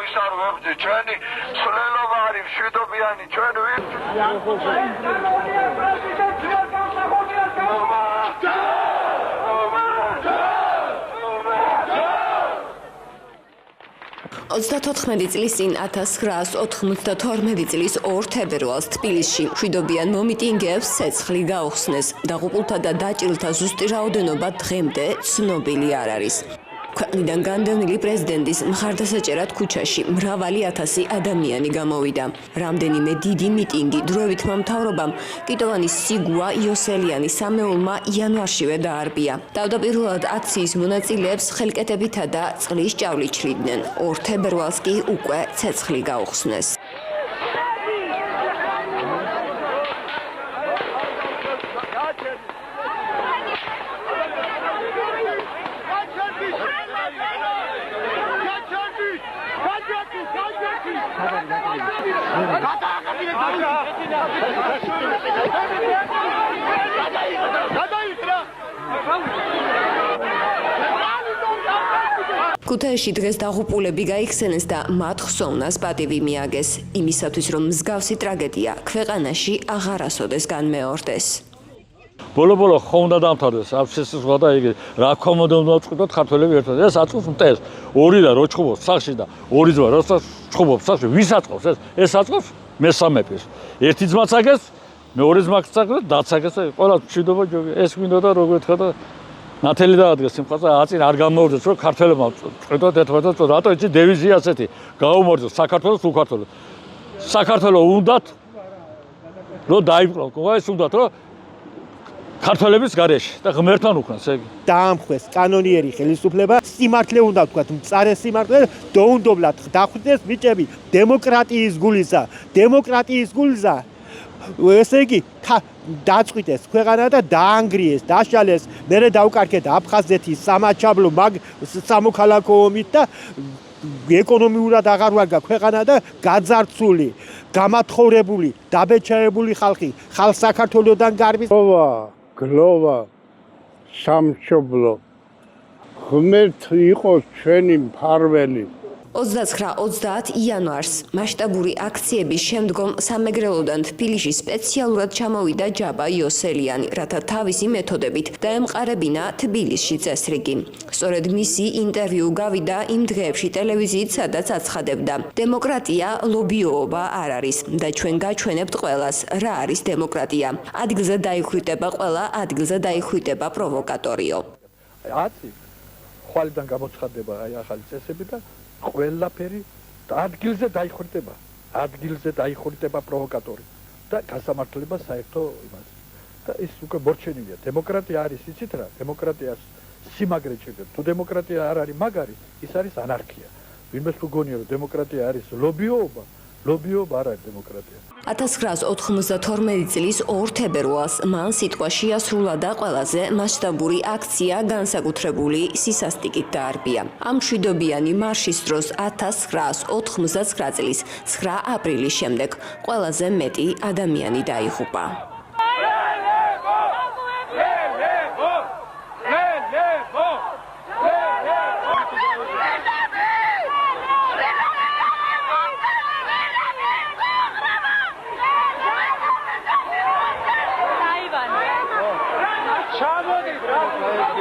ვის არ ვებდი ჩვენი ცვლილობა არის მშვიდობიანი ჩვენ ოცდათოთხმეტი წლის წინ 1992 წლის 2 თებერვალს თბილისში მშვიდობიან მომიტინგეებს ცეცხლი გაუხსნეს. დაღუპულთა და დაჭრილთა ზუსტი რაოდენობა დღემდე ცნობილი არ არის. ქვეყნიდან განდევნილი პრეზიდენტის მხარდასაჭერად ქუჩაში მრავალი ათასი ადამიანი გამოვიდა. რამდენიმე დიდი მიტინგი დროებითმა მთავრობამ კიტოვანის სიგუა იოსელიანი სამეულმა იანვარშივე დაარბია. თავდაპირველად აქციის მონაწილეებს ხელკეტებითა და წყლის ჭავლით შლიდნენ. 2 თებერვალს კი უკვე ცეცხლი გაუხსნეს. ქუთაისში დღეს დაღუპულები გაიხსენეს და მათ ხსოვნას პატივი მიაგეს. იმისათვის რომ მსგავსი ტრაგედია ქვეყანაში აღარასოდეს განმეორდეს. ბოლო ხომ უნდა დამთავრდეს აფსესის სხვა და იგი რა ქომოდა უნდა ვწყვიტოთ ქართველები ერთად. ეს აწყობს მტეს. ორი და რო ჩხუბობს სახში და ორი ძმა როცა ჩხუბობს სახში ვის აწყობს ეს აწყობს მესამეპის. ერთი ძმაც აგეს, მეორე ძმაც აგეს, დაცაგეს და ყველა მშვიდობა ჯობია. ეს მინდოდა როგორ თქვა და ნათელი დაადგეს სიმხატა აწინ არ გამოვიდეს რომ ქართველებმა წყვიტოთ ერთმანეთს რატო იცი დევიზია ასეთი გაუმორჩილოთ საქართველოს უკართველოს. საქართველოს უნდათ რომ დაიბრუნოს. ეს უნდათ რომ ქართველების გარეშე და ღმერთთან უკრას ეგ დაამხეს კანონიერი ხელისუფლება სიმართლე უნდა ვთქვათ მწარე სიმართლე დაუნდობლად დახვდეს ბიჭები დემოკრატიის გულზა ესე იგი დაწყვიტეს ქვეყანა და დაანგრიეს დაშალეს მერე დავკარგეთ აფხაზეთის სამაჩაბლო სამოქალაქო ომით და ეკონომიურად აღარ ვარგა ქვეყანა და გაძარცული გამათხოვრებული დაბეჭდებული ხალხი ხალხ საქართველოსთან გარბის გლოვა სამშობლო ღმერთ იყოს ჩვენი მფარველი 29-30 იანვარს მასშტაბური აქციების შემდგომ სამეგრელოდან თბილისში სპეციალურად ჩამოვიდა ჯაბა იოსელიანი, რათა თავისი მეთოდებით დაემყარებინა თბილისში წესრიგი. სწორედ მისი ინტერვიუ გავიდა იმ დღეებში ტელევიზიით, სადაც აცხადებდა: დემოკრატია ლობიოობა არ არის და ჩვენ გაჩვენებთ ყველას, რა არის დემოკრატია. ადგილზე დაიხვიტება ყველა, ადგილზე დაიხვიტება პროვოკატორიო. ხვალიდან გამოცხადდება ახალი წესები და ყველაფერი ადგილზე დაიხურიტება პროვოკატორი და გასამართლება საერთო იმას და ის უკვე მორჩენილია. დემოკრატია არის იცით რა? დემოკრატიას სიმაგრე ჭირდება. თუ დემოკრატია არ არის მაგარი, ის არის ანარქია. ვინმეს თუ გონია რომ დემოკრატია არის ლობიოობა არ არის დემოკრატია. 1992 წლის 2 თებერვალს მან სიტყვა შეასრულა და ყველაზე მასშტაბური აქცია განსაკუთრებული სისასტიკით დაარბია. ამ მშვიდობიანი მარშის დროს 1999 წლის 9 აპრილის შემდეგ ყველაზე მეტი ადამიანი დაიღუპა.